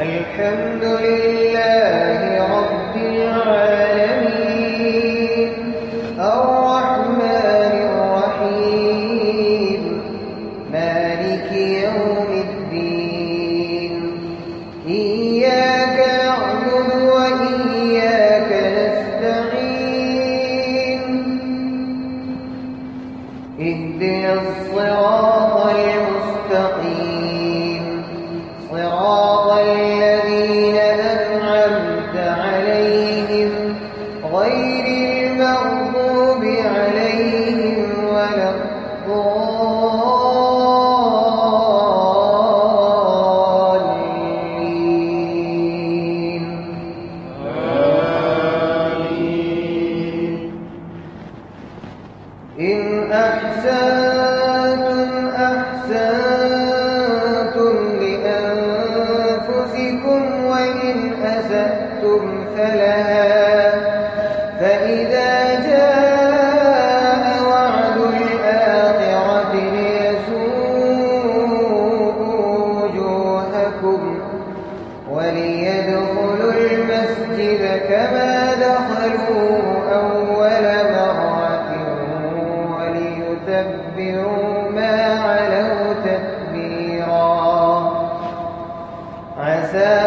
الحمد لله رب العالمين الرحمن الرحيم مالك يوم الدين إياك نعبد وإياك نستعين اهدنا الصراط المستقيم صراط الذين أنعمت عليهم غير المغضوب عليهم ولا الضالين آمين. إن أحسنتم لأنفسكم وإن أسأتم فلها فإذا جاء وعد الآخرة ليسوءوا وجوهكم وليدخلوا المسجد كما دخلوه أول مرة وليتبروا ما علوا تتبيرا عسى